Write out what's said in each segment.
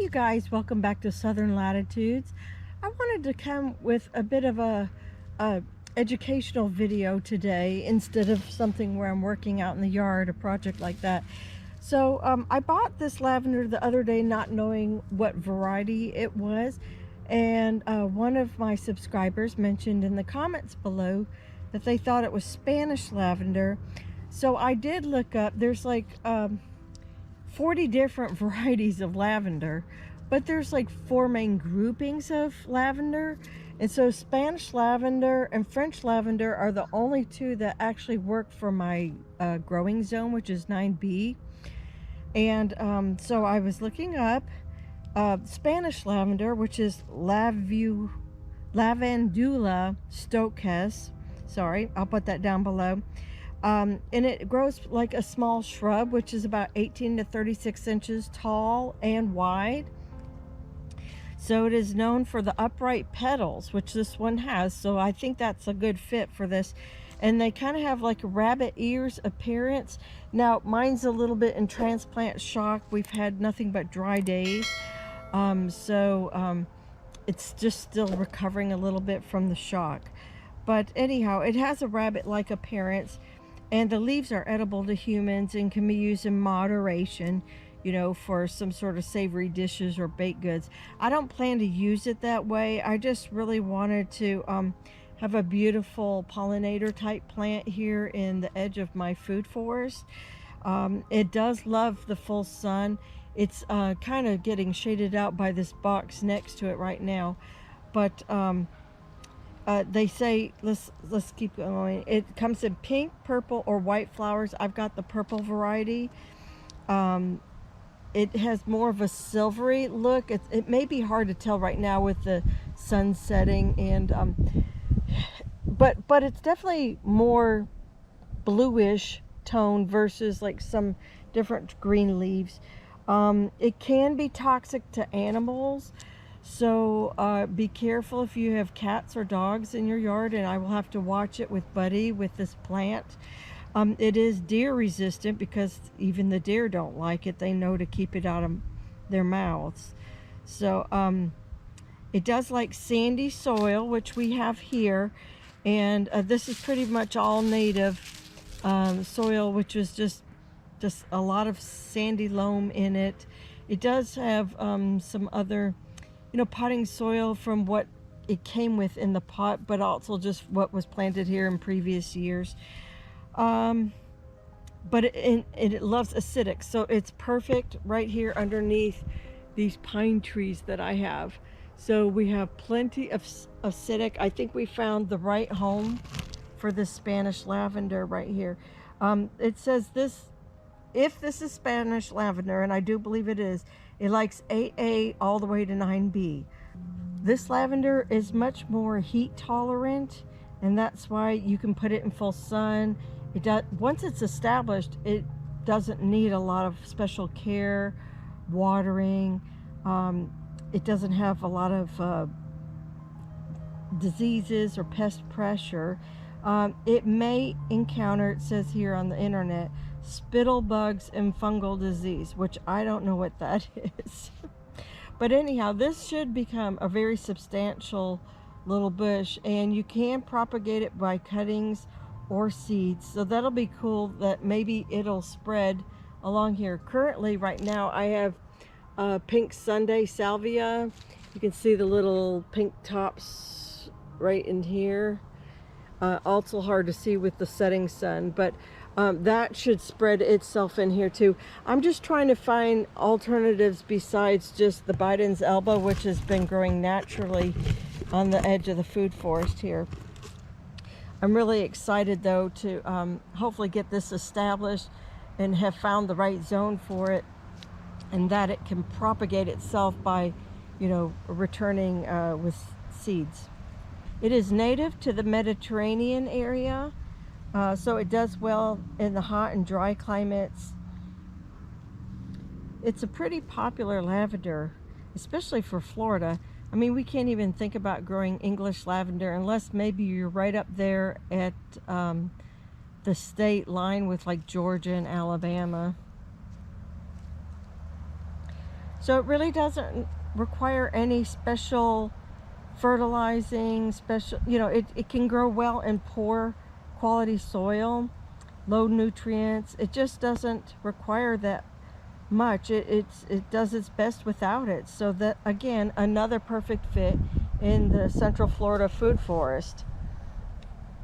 you guys, welcome back to Southern Latitudes. I wanted to come with a bit of a educational video today instead of something where I'm working out in the yard, a project like that. So I bought this lavender the other day not knowing what variety it was, and one of my subscribers mentioned in the comments below that they thought it was Spanish lavender. So I did look up, there's like 40 different varieties of lavender, but there's like 4 main groupings of lavender. And so Spanish lavender and French lavender are the only 2 that actually work for my growing zone, which is 9B. And so I was looking up Spanish lavender, which is Lavandula stoiches. Sorry, I'll put that down below. And it grows like a small shrub, which is about 18 to 36 inches tall and wide. So it is known for the upright petals, which this one has. So I think that's a good fit for this. And they kind of have like a rabbit ears appearance. Now mine's a little bit in transplant shock. We've had nothing but dry days. It's just still recovering a little bit from the shock. But anyhow, it has a rabbit-like appearance. And the leaves are edible to humans and can be used in moderation, you know, for some sort of savory dishes or baked goods. I don't plan to use it that way. I just really wanted to have a beautiful pollinator type plant here in the edge of my food forest. It does love the full sun. It's kind of getting shaded out by this box next to it right now. But they say, let's keep going. It comes in pink, purple, or white flowers. I've got the purple variety. It has more of a silvery look. It may be hard to tell right now with the sun setting, and but it's definitely more bluish tone versus like some different green leaves. It can be toxic to animals. So be careful if you have cats or dogs in your yard, and I will have to watch it with Buddy with this plant. It is deer resistant because even the deer don't like it. They know to keep it out of their mouths. So it does like sandy soil, which we have here, and this is pretty much all native soil, which is just a lot of sandy loam in it. It does have some other, you know, potting soil from what it came with in the pot, but also just what was planted here in previous years. But it loves acidic, so it's perfect right here underneath these pine trees that I have. So we have plenty of acidic. I think we found the right home for this Spanish lavender right here. It says if this is Spanish lavender, and I do believe it is, it likes 8A all the way to 9B. This lavender is much more heat tolerant, and that's why you can put it in full sun. Once it's established, it doesn't need a lot of special care, watering. It doesn't have a lot of diseases or pest pressure. It may encounter, it says here on the internet, spittle bugs and fungal disease, which I don't know what that is. But anyhow, this should become a very substantial little bush, and you can propagate it by cuttings or seeds. So that'll be cool, that maybe it'll spread along here. Currently, right now, I have pink Sunday salvia. You can see the little pink tops right in here. Also hard to see with the setting sun, but that should spread itself in here too. I'm just trying to find alternatives besides just the Biden's elbow, which has been growing naturally on the edge of the food forest here. I'm really excited though to hopefully get this established and have found the right zone for it, and that it can propagate itself by, you know, returning with seeds. It is native to the Mediterranean area, so it does well in the hot and dry climates. It's a pretty popular lavender, especially for Florida. I mean, we can't even think about growing English lavender unless maybe you're right up there at the state line with like Georgia and Alabama. So it really doesn't require any special fertilizing, it can grow well in poor quality soil, low nutrients. It just doesn't require that much. It does its best without it. So that, again, another perfect fit in the Central Florida food forest.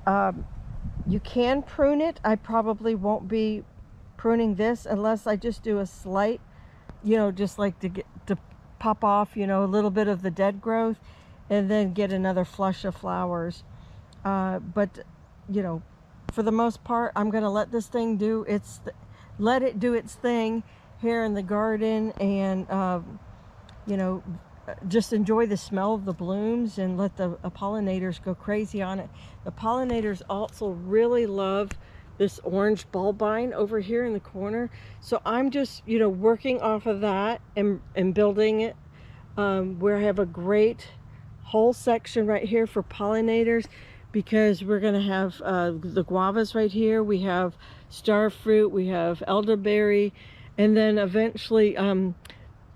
You can prune it. I probably won't be pruning this unless I just do a slight, just like to pop off, a little bit of the dead growth, and then get another flush of flowers. But for the most part, I'm going to let this thing let it do its thing here in the garden, and just enjoy the smell of the blooms and let the pollinators go crazy on it. The pollinators also really love this orange bulbine over here in the corner. So I'm just, working off of that and building it, where I have a great whole section right here for pollinators, because we're going to have the guavas right here. We have star fruit, we have elderberry, and then eventually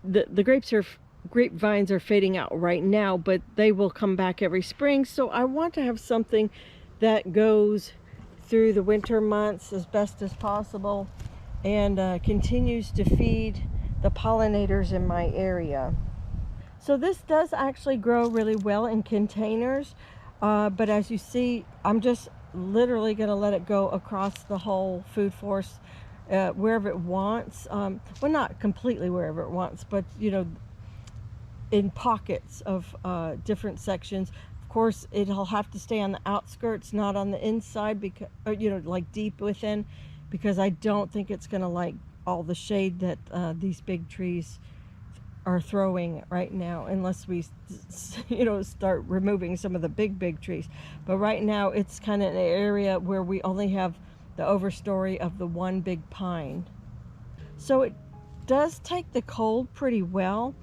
the grapevines are fading out right now, but they will come back every spring. So I want to have something that goes through the winter months as best as possible, and continues to feed the pollinators in my area. So this does actually grow really well in containers, but as you see, I'm just literally going to let it go across the whole food forest, wherever it wants. Well, not completely wherever it wants, but in pockets of different sections. Of course, it'll have to stay on the outskirts, not on the inside, because, like deep within, because I don't think it's going to like all the shade that these big trees are throwing right now, unless we start removing some of the big trees. But right now it's kind of an area where we only have the overstory of the one big pine. So it does take the cold pretty well.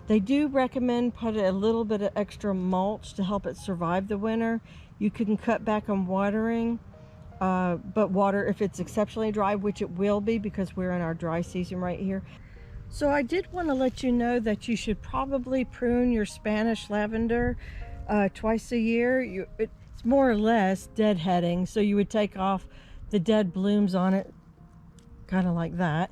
They do recommend putting a little bit of extra mulch to help it survive the winter. You can cut back on watering, but water if it's exceptionally dry, which it will be because we're in our dry season right here. So I did want to let you know that you should probably prune your Spanish lavender twice a year. It's more or less deadheading, so you would take off the dead blooms on it, kind of like that.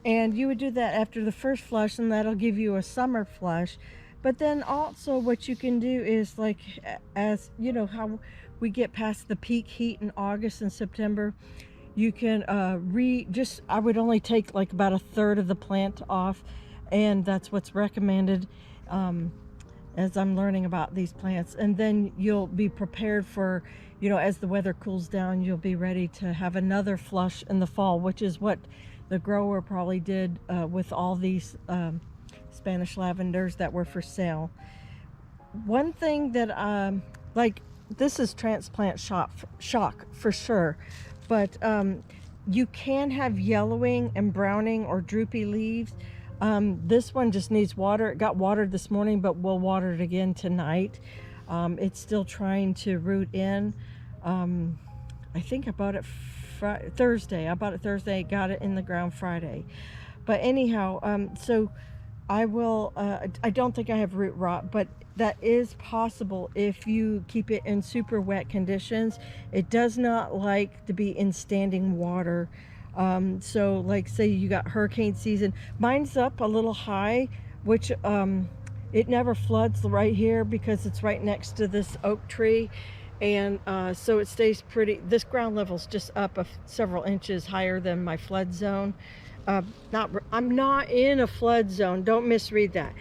And you would do that after the first flush, and that'll give you a summer flush. But then also what you can do is, like, as how we get past the peak heat in August and September, you can I would only take like about a third of the plant off, and that's what's recommended as I'm learning about these plants. And then you'll be prepared for, as the weather cools down, you'll be ready to have another flush in the fall, which is what the grower probably did with all these Spanish lavenders that were for sale. One thing that this is transplant shock for sure, but you can have yellowing and browning or droopy leaves. This one just needs water. It got watered this morning, but we'll water it again tonight. It's still trying to root in. I think I bought it Thursday. I bought it Thursday, got it in the ground Friday. But anyhow, so I will, I don't think I have root rot, but that is possible if you keep it in super wet conditions. It does not like to be in standing water. So like say you got hurricane season, mine's up a little high, which it never floods right here because it's right next to this oak tree. And so it stays pretty, this ground level's just up several inches higher than my flood zone. I'm not in a flood zone, don't misread that.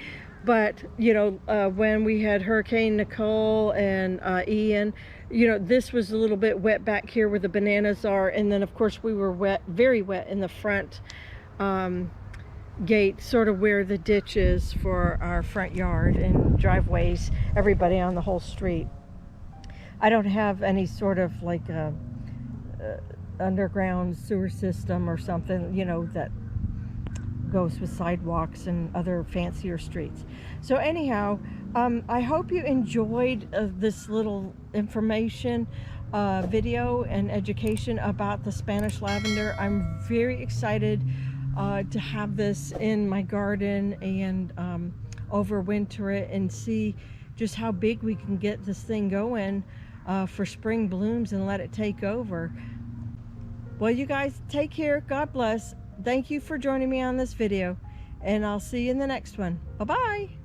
But, when we had Hurricane Nicole and Ian, this was a little bit wet back here where the bananas are. And then, of course, we were wet, very wet in the front gate, sort of where the ditch is for our front yard and driveways, everybody on the whole street. I don't have any sort of like a underground sewer system or something, that goes with sidewalks and other fancier streets. So anyhow, I hope you enjoyed this little information video and education about the Spanish lavender. I'm very excited to have this in my garden and overwinter it and see just how big we can get this thing going for spring blooms and let it take over. Well, you guys take care. God bless. Thank you for joining me on this video, and I'll see you in the next one. Bye-bye.